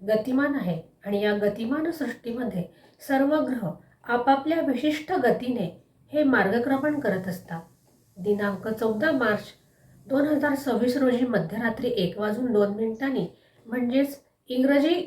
गतिमान आहे आणि या गतिमान सृष्टीमध्ये सर्व ग्रह आपापल्या विशिष्ट गतीने हे मार्गक्रमण करत असतात. दिनांक 14 मार्च 2026 रोजी मध्यरात्री 1:02 म्हणजेच इंग्रजी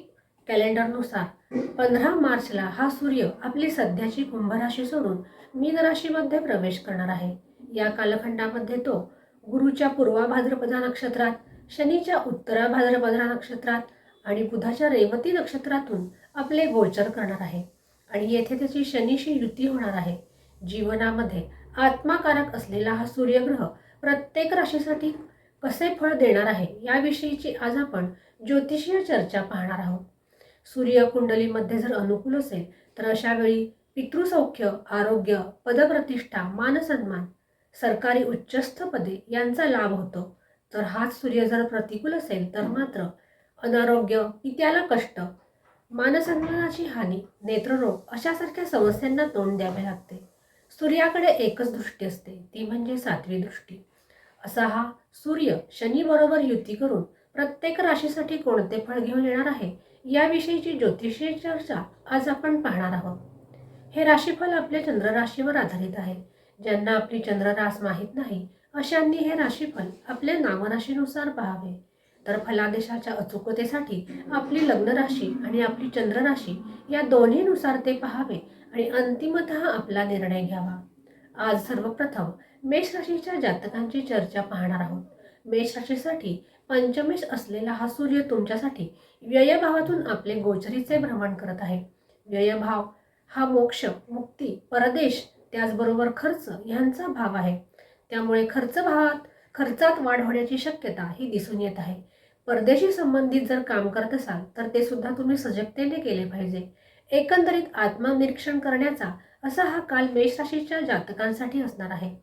कॅलेंडरनुसार 15 मार्चला हा सूर्य आपली सध्याची कुंभ राशी सोडून मीन राशीमध्ये प्रवेश करणार आहे. या कालखंडामध्ये तो गुरुच्या पूर्वा भाद्रपदा नक्षत्रात, शनीच्या उत्तरा भाद्रपदा नक्षत्रात आणि बुधाच्या रेवती नक्षत्रातून आपले गोचर करणार आहे आणि येथे त्याची शनीशी युती होणार आहे. जीवनामध्ये आत्माकारक असलेला हा सूर्यग्रह प्रत्येक राशीसाठी कसे फळ देणार आहे याविषयीची आज आपण ज्योतिषीय चर्चा पाहणार आहोत. सूर्य कुंडलीमध्ये जर अनुकूल असेल तर अशा वेळी पितृसौख्य, आरोग्य, पदप्रतिष्ठा, मानसन्मान, सरकारी उच्चस्थ पदे यांचा लाभ होतो. तर हाच सूर्य जर प्रतिकूल असेल तर मात्र अनारोग्य, पित्याला कष्ट, मानसन्मानाची हानी, नेत्ररोग अशासारख्या समस्यांना तोंड द्यावे लागते. सूर्याकडे एकच दृष्टी असते, ती म्हणजे 7वी दृष्टी. असा हा सूर्य शनी बरोबर युती करून प्रत्येक राशीसाठी कोणते फळ घेऊन येणार आहे याविषयीची ज्योतिषीय चर्चा आज आपण पाहणार आहोत. हे राशीफल आपल्या चंद्रराशीवर आधारित आहे. ज्यांना आपली चंद्ररास माहीत नाही अशांनी हे राशीफल आपल्या नामराशीनुसार पाहावे. तर फलादेशाच्या अचूकतेसाठी आपली लग्न राशी आणि आपली चंद्रराशी या दोन्हीनुसार ते पाहावे आणि अंतिमतः आपला निर्णय घ्यावा. आज सर्वप्रथम मेष राशीच्या जातकांची चर्चा पाहणार आहोत. मेष राशीसाठी पंचमेश असलेला हा सूर्य तुमच्यासाठी व्ययभावातून आपले गोचरीचे भ्रमण करत आहे. व्ययभाव हा मोक्ष, मुक्ती, परदेश, त्याचबरोबर खर्च यांचा भाव आहे. त्यामुळे खर्चात वाढ होण्याची शक्यता ही दिसून येत आहे. परदेशी संबंधित जर काम करत असाल तर ते सुद्धा तुम्ही सजगतेने केले पाहिजे. एकंदरीत आत्मनिरीक्षण करण्याचा असा हा काल मेष राशीच्या जातकांसाठी असणार आहे.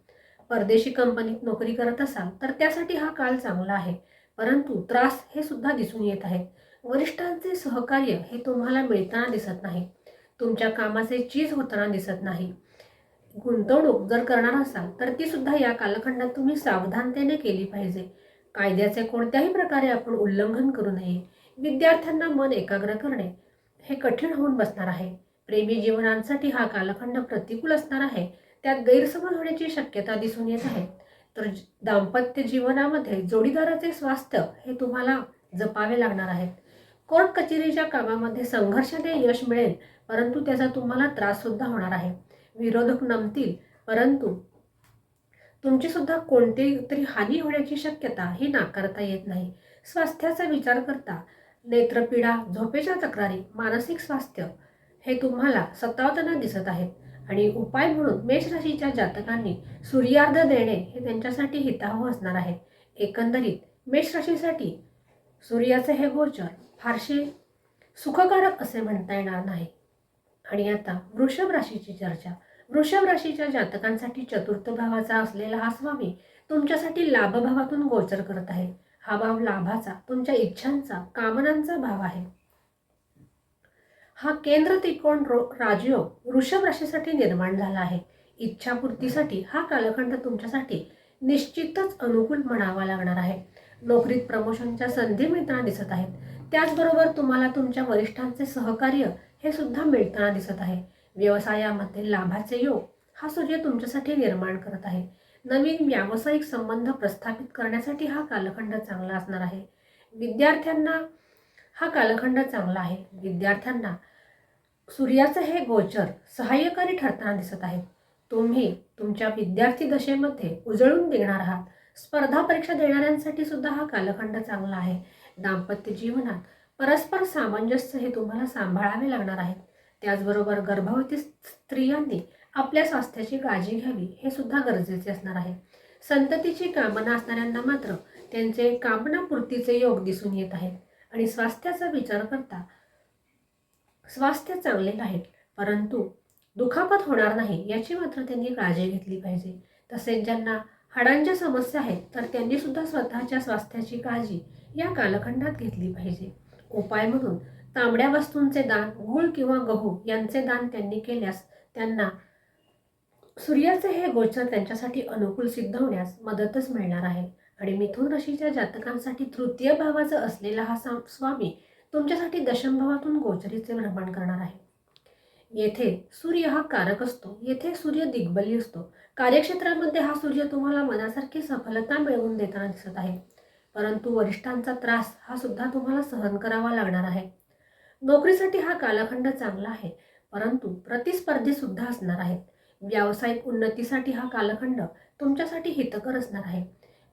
परदेशी कंपनीत नोकरी करत असाल तर त्यासाठी हा काळ चांगला आहे, परंतु त्रास हे सुद्धा दिसून येत आहे. वरिष्ठांचे सहकार्य हे तुम्हाला मिळताना दिसत नाही. तुमच्या कामाचे चीज होताना दिसत नाही. गुंतवणूक जर करणार असाल तर ती सुद्धा या कालखंडात तुम्ही सावधानतेने केली पाहिजे. कायद्याचे कोणत्याही प्रकारे आपण उल्लंघन करू नये. विद्यार्थ्यांना मन एकाग्र करणे हे कठीण होऊन बसणार आहे. प्रेमी जीवनांसाठी हा कालखंड प्रतिकूल असणार आहे. त्यात गैरसमज होण्याची शक्यता दिसून येत आहे. तर दाम्पत्य जीवनामध्ये जोडीदाराचे स्वास्थ्य हे तुम्हाला जपावे लागणार आहे. कोर्ट कचेरीच्या कामामध्ये संघर्षाने यश मिळेल, परंतु त्याचा तुम्हाला त्रास सुद्धा होणार आहे. विरोधक नमतील, परंतु तुमची सुद्धा कोणती तरी हानी होण्याची शक्यता ही नाकारता येत नाही. स्वास्थ्याचा विचार करता नेत्रपीडा, झोपेच्या तक्रारी, मानसिक स्वास्थ्य हे तुम्हाला सतावताना दिसत आहेत आणि उपाय म्हणून मेष राशीच्या जातकांनी सूर्यार्घ देणे हे त्यांच्यासाठी हितावह असणार आहे. एकंदरीत मेष राशीसाठी सूर्याचे हे गोचर फारसे सुखकारक असे म्हणता येणार नाही. आणि आता वृषभ राशीची चर्चा. वृषभ राशीच्या जातकांसाठी चतुर्थ भावाचा असलेला हा स्वामी तुमच्यासाठी लाभभावातून गोचर करत आहे. हा भाव लाभाचा, तुमच्या इच्छांचा, कामनांचा भाव आहे. हा केंद्र त्रिकोण राजयोग वृषभ राशीसाठी निर्माण झाला आहे. इच्छापूर्तीसाठी हा कालखंड तुमच्यासाठी निश्चितच अनुकूल म्हणावा लागणार आहे. नोकरीत प्रमोशनच्या संधी मिळताना दिसत आहेत. त्याचबरोबर तुम्हाला तुमच्या वरिष्ठांचे सहकार्य हे सुद्धा मिळताना दिसत आहे. व्यवसायामध्ये लाभाचे योग हा सूर्य तुमच्यासाठी निर्माण करत आहे. नवीन व्यावसायिक संबंध प्रस्थापित करण्यासाठी हा कालखंड चांगला असणार आहे. विद्यार्थ्यांना हा कालखंड चांगला आहे. विद्यार्थ्यांना सूर्याचे हे गोचर सहाय्यकारी ठरताना दिसत आहे. तुम्ही तुमच्या विद्यार्थी दशेमध्ये उजळून देणार आहात. स्पर्धा परीक्षा देणाऱ्यांसाठी सुद्धा हा कालखंड चांगला आहे. दाम्पत्य जीवनात परस्पर सामंजस्य हे तुम्हाला सांभाळावे लागणार आहे. त्याचबरोबर गर्भवती स्त्रियांनी आपल्या स्वास्थ्याची काळजी घ्यावी हे सुद्धा गरजेचे असणार आहे. संततीची कामना असणाऱ्यांना मात्र त्यांचे कामनापूर्तीचे योग दिसून येत आहेत आणि स्वास्थ्याचा विचार करता स्वास्थ्य चांगले राहील, परंतु दुखापत होणार नाही याची मात्र त्यांनी काळजी घेतली पाहिजे. तसेच ज्यांना हाडांच्या समस्या आहेत तर त्यांनी सुद्धा स्वतःच्या स्वास्थ्याची काळजी या कालखंडात घेतली पाहिजे. उपाय म्हणून तांबड्या वस्तूंचे दान, गूळ किंवा गहू यांचे दान त्यांनी केल्यास त्यांना सूर्याचे हे गोचर त्यांच्यासाठी अनुकूल सिद्ध होण्यास मदतच मिळणार आहे. आणि मिथुन राशीच्या जातकांसाठी तृतीय भावाचा असलेला हा स्वामी तुमच्यासाठी दशमभावातून गोचरीचे भ्रमण करणार आहे. येथे सूर्य हा कारक असतो, येथे सूर्य दिग्बली असतो. कार्यक्षेत्रामध्ये हा सूर्य तुम्हाला मनासारखी सफलता मिळवून देताना दिसत आहे, परंतु वरिष्ठांचा त्रास हा सुद्धा तुम्हाला सहन करावा लागणार आहे. नोकरीसाठी हा कालखंड चांगला आहे, परंतु प्रतिस्पर्धी सुद्धा असणार आहेत. व्यावसायिक उन्नतीसाठी हा कालखंड तुमच्यासाठी हितकर असणार आहे.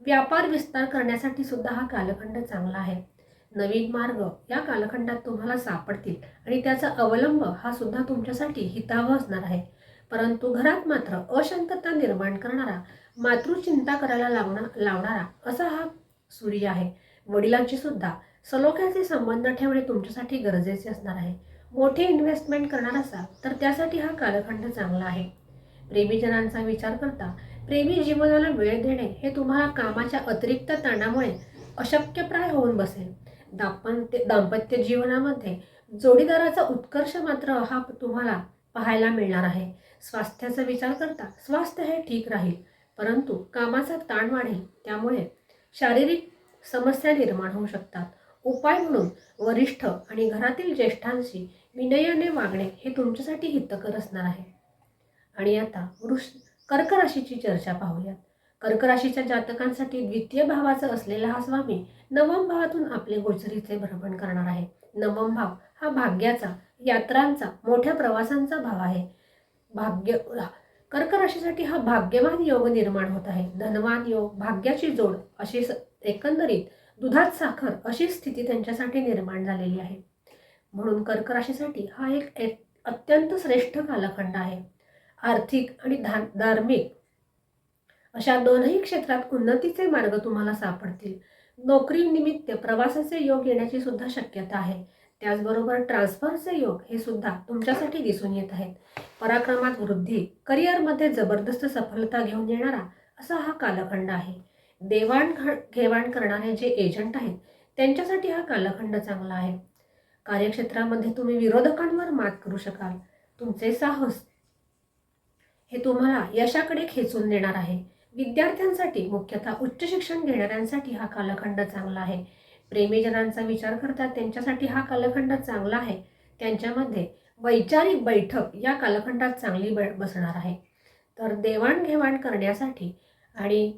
व्यापार विस्तार करण्यासाठी सुद्धा हा कालखंड चांगला आहे. नवीन मार्ग या कालखंडात तुम्हाला सापडतील आणि त्याचा अवलंब हा सुद्धा तुमच्यासाठी हितावह असणार आहे. परंतु घरात मात्र अशांतता निर्माण करणारा, मातृचिंता करायला लावणारा असा हा सूर्य आहे. वडिलांची सुद्धा सलोख्याचे संबंध ठेवणे तुमच्यासाठी गरजेचे असणार आहे. मोठी इन्व्हेस्टमेंट करणार असाल तर त्यासाठी हा कालखंड चांगला आहे. प्रेमीजनांचा विचार करता प्रेमी जीवनाला वेळ देणे हे तुम्हाला कामाच्या अतिरिक्त ताणामुळे अशक्यप्राय होऊन बसेल. दाम्पत्य जीवनामध्ये जोडीदाराचा उत्कर्ष मात्र हा तुम्हाला पाहायला मिळणार आहे. स्वास्थ्याचा विचार करता स्वास्थ्य हे ठीक राहील, परंतु कामाचा ताण वाढेल, त्यामुळे शारीरिक समस्या निर्माण होऊ शकतात. उपाय म्हणून वरिष्ठ आणि घरातील ज्येष्ठांशी विनयाने वागणे हे तुमच्यासाठी हितकर असणार आहे. आणि आता कर्क राशीची चर्चा पाहूयात. कर्क राशीच्या जातकांसाठी द्वितीय भावाचा असलेला हा स्वामी नवम भावातून आपले गोचरीचे भ्रमण करणार आहे. नवम भाव हा भाग्याचा, यात्रांचा, मोठ्या प्रवासांचा भाव आहे. कर्क राशीसाठी हा भाग्यवान योग निर्माण होत आहे. धनवान योग, भाग्याची जोड अशी एकंदरीत दुधात साखर अशी स्थिती त्यांच्यासाठी निर्माण झालेली आहे. म्हणून कर्क राशीसाठी हा एक अत्यंत श्रेष्ठ कालखंड आहे. आर्थिक आणि धार्मिक अशा दोनही क्षेत्रात उन्नतीचे मार्ग तुम्हाला सापडतील. नोकरी निमित्त प्रवासाचे योग येण्याची सुद्धा शक्यता आहे. त्याचबरोबर ट्रान्सफरचे योग हे सुद्धा तुमच्यासाठी दिसून येत आहेत. पराक्रमात वृद्धी, करिअरमध्ये जबरदस्त सफलता घेऊन येणारा असा हा कालखंड आहे. देवाणघेवाण करणारे जे एजंट आहेत त्यांच्यासाठी हा कालखंड चांगला आहे. कार्यक्षेत्रामध्ये तुम्ही विरोधकांवर मात करू शकाल. तुमचे साहस हे तुम्हाला यशाकडे खेचून नेणार आहे. विद्यार्थ्यांसाठी, मुख्यतः उच्च शिक्षण घेणाऱ्यांसाठी हा कालखंड चांगला आहे. प्रेमीजनांचा विचार करता त्यांच्यासाठी हा कालखंड चांगला आहे. त्यांच्यामध्ये वैचारिक बैठक या कालखंडात चांगली बसणार आहे. तर देवाणघेवाण करण्यासाठी आणि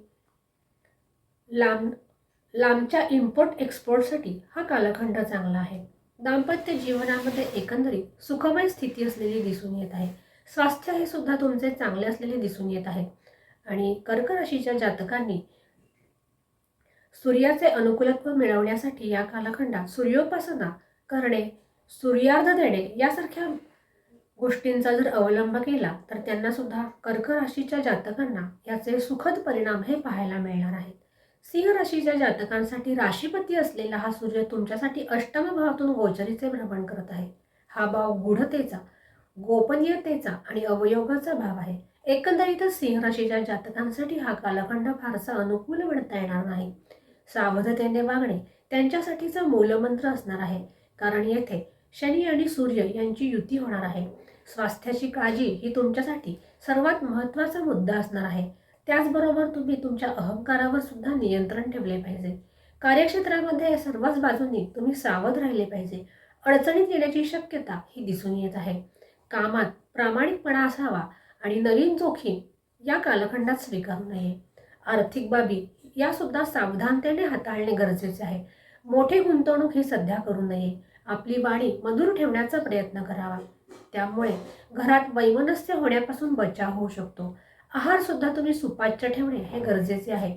लांबच्या इम्पोर्ट एक्सपोर्टसाठी हा कालखंड चांगला आहे. दाम्पत्य जीवनामध्ये एकंदरीत सुखमय स्थिती असलेली दिसून येत आहे. स्वास्थ्य हे सुद्धा तुमचे चांगले असलेले दिसून येत आहे. आणि कर्क राशीच्या जातकांनी सूर्याचे अनुकूलत्व मिळवण्यासाठी या कालखंडात सूर्योपासना करणे, सूर्यार्घ देणे यासारख्या गोष्टींचा जर अवलंब केला तर त्यांना सुद्धा कर्क राशीच्या जातकांना याचे सुखद परिणाम हे पाहायला मिळणार आहेत. सिंह राशीच्या जातकांसाठी राशीपती असलेला हा सूर्य तुमच्यासाठी अष्टम भावातून गोचरीचे भ्रमण करत आहे. हा भाव गूढतेचा, गोपनीयतेचा आणि अवयोगाचा भाव आहे. एकंदरीतच सिंह राशीच्या जातकांसाठी हा कालखंड फारसा अनुकूल म्हणता येणार नाही. सावधतेने वागणे त्यांच्यासाठीचा मूलमंत्र असणार आहे, कारण येथे शनी आणि सूर्य यांची युती होणार आहे. स्वास्थ्याची काळजी ही तुमच्यासाठी सर्वात महत्त्वाचा मुद्दा असणार आहे. त्याचबरोबर तुम्ही तुमच्या अहंकारावर सुद्धा नियंत्रण ठेवले पाहिजे. कार्यक्षेत्रामध्ये सर्वच बाजूंनी तुम्ही सावध राहिले पाहिजे. अडचणीत येण्याची शक्यता ही दिसून येत आहे. कामात प्रामाणिकपणा असावा आणि नवीन जोखीम या कालखंडात स्वीकारू नये. आर्थिक बाबी या सुद्धा सावधानतेने हाताळणे गरजेचे आहे. मोठी गुंतवणूक ही सध्या करू नये. आपली वाणी मधुर ठेवण्याचा प्रयत्न करावा, त्यामुळे घरात वैमनस्य होण्यापासून बचाव होऊ शकतो. आहार सुद्धा तुम्ही सुपाच्य ठेवणे हे गरजेचे आहे.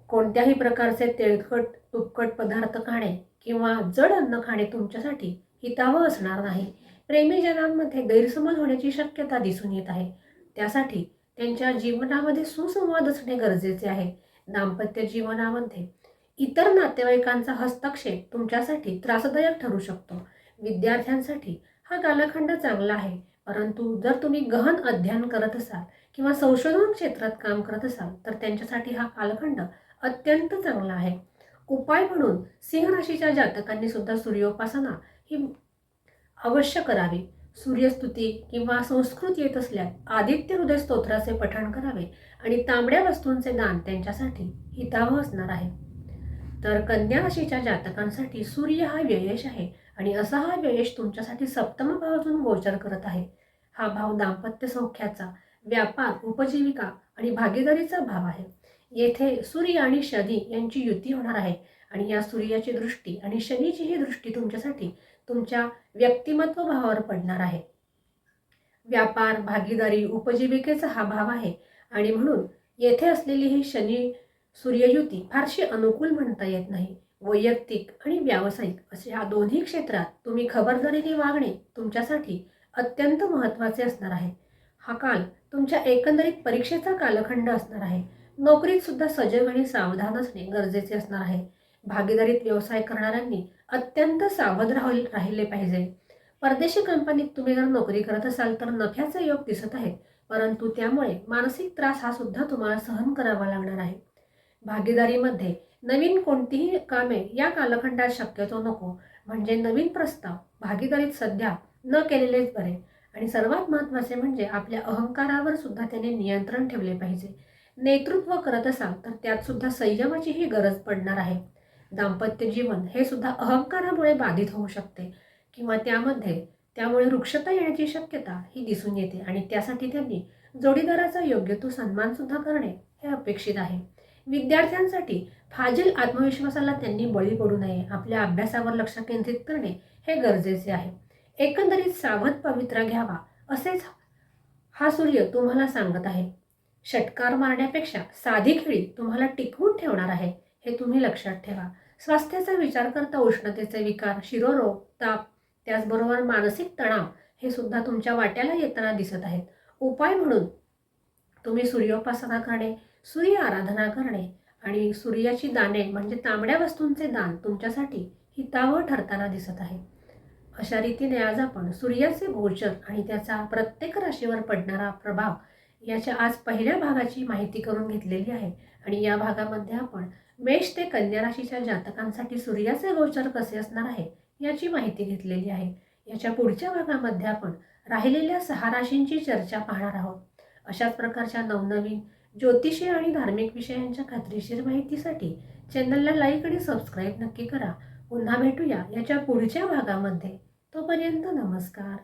कोणत्याही प्रकारचे तेलकट तुपकट पदार्थ खाणे किंवा जड अन्न खाणे तुमच्यासाठी हितावह असणार नाही. प्रेमीजनांमध्ये गैरसमज होण्याची शक्यता दिसून येत आहे. त्यासाठी त्यांच्या जीवनामध्ये सुसंवाद असणे गरजेचे आहे. दाम्पत्य जीवनामध्ये इतर नातेवाईकांचा हस्तक्षेप तुमच्यासाठी त्रासदायक ठरू शकतो. विद्यार्थ्यांसाठी हा कालखंड चांगला आहे, परंतु जर तुम्ही गहन अध्ययन करत असाल किंवा संशोधन क्षेत्रात काम करत असाल तर त्यांच्यासाठी हा कालखंड अत्यंत चांगला आहे. उपाय म्हणून सिंह राशीच्या जातकांनी सुद्धा सूर्योपासना ही अवश्य करावी. सूर्यस्तुती किंवा संस्कृत येत असल्यास आदित्य हृदय स्तोत्राचे पठण करावे आणि तांबड्या वस्तूंचे दान त्यांच्यासाठी हितावह असणार आहे. तर कन्या राशीच्या जातकांसाठी सूर्य हा व्ययश आहे आणि असा हा व्ययश तुमच्यासाठी सप्तम भावातून गोचर करत आहे. हा भाव दाम्पत्य सौख्याचा, व्यापार, उपजीविका आणि भागीदारीचा भाव आहे. येथे सूर्य आणि शनी यांची युती होणार आहे आणि या सूर्याची दृष्टी आणि शनीची ही दृष्टी तुमच्यासाठी तुमच्या व्यक्तिमत्व भावावर पडणार आहे. व्यापार, भागीदारी, उपजीविकेचा हा भाव आहे आणि म्हणून येथे असलेली ही शनी सूर्य युती फारशी अनुकूल म्हणता येत नाही. वैयक्तिक आणि व्यावसायिक असे या दोन्ही क्षेत्रात तुम्ही खबरदारीने वागणे तुमच्यासाठी अत्यंत महत्त्वाचे असणार आहे. हा काल तुमच्या एकंदरीत परीक्षेचा कालखंड असणार आहे. नोकरीत सुद्धा सजग आणि सावधान असणे गरजेचे असणार आहे. भागीदारीत व्यवसाय करणाऱ्यांनी अत्यंत सावध राहिले पाहिजे. परदेशी कंपनीत तुम्ही जर नोकरी करत असाल तर नफ्याचे योग दिसत आहेत, परंतु त्यामुळे मानसिक त्रास हा सुद्धा तुम्हाला सहन करावा लागणार आहे. भागीदारीमध्ये नवीन कोणतीही कामे या कालखंडात शक्यतो नको, म्हणजे नवीन प्रस्ताव भागीदारीत सध्या न केलेलेच बरे. आणि सर्वात महत्त्वाचे म्हणजे आपल्या अहंकारावर सुद्धा त्याने नियंत्रण ठेवले पाहिजे. नेतृत्व करत असाल तर त्यात सुद्धा संयमाचीही गरज पडणार आहे. दाम्पत्य जीवन हे सुद्धा अहंकारामुळे बाधित होऊ शकते किंवा त्यामुळे रुक्षता येण्याची शक्यता ही दिसून येते आणि त्यासाठी त्यांनी जोडीदाराचा योग्य तो सन्मान सुद्धा करणे हे अपेक्षित आहे. विद्यार्थ्यांसाठी फाजील आत्मविश्वासाला त्यांनी बळी पडू नये. आपल्या अभ्यासावर लक्ष केंद्रित करणे हे गरजेचे आहे. एकंदरीत सावध पवित्रा घ्यावा असेच हा सूर्य तुम्हाला सांगत आहे. षटकार मारण्यापेक्षा साधी खेळी तुम्हाला टिकवून ठेवणार आहे, हे तुम्ही लक्षात ठेवा. स्वास्थ्याचा विचार करता उष्णतेचे विकार, शिरोरोग, ताप, त्याचबरोबर मानसिक तणाव हे सुद्धा तुमच्या वाट्याला येताना दिसत आहेत. उपाय म्हणून तुम्ही सूर्योपासना करणे, सूर्य आराधना करणे आणि सूर्याची दाने म्हणजे तांबड्या वस्तूंचे दान तुमच्यासाठी हितावह ठरताना दिसत आहे. अशा रीतीने आज आपण सूर्याचे गोचर आणि त्याचा प्रत्येक राशीवर पडणारा प्रभाव याच्या आज पहिल्या भागाची माहिती करून घेतलेली आहे आणि या भागामध्ये आपण मेष ते कन्या राशीच्या जातकांसाठी सूर्याचे गोचर कसे असणार आहे याची माहिती घेतलेली आहे. याच्या पुढच्या भागामध्ये आपण राहिलेल्या 6 राशींची चर्चा पाहणार आहोत. अशाच प्रकारच्या नवनवीन ज्योतिषी आणि धार्मिक विषयांच्या खात्रीशीर माहितीसाठी चॅनलला लाईक आणि सबस्क्राईब नक्की करा. पुन्हा भेटूया याच्या पुढच्या भागामध्ये. तोपर्यंत नमस्कार.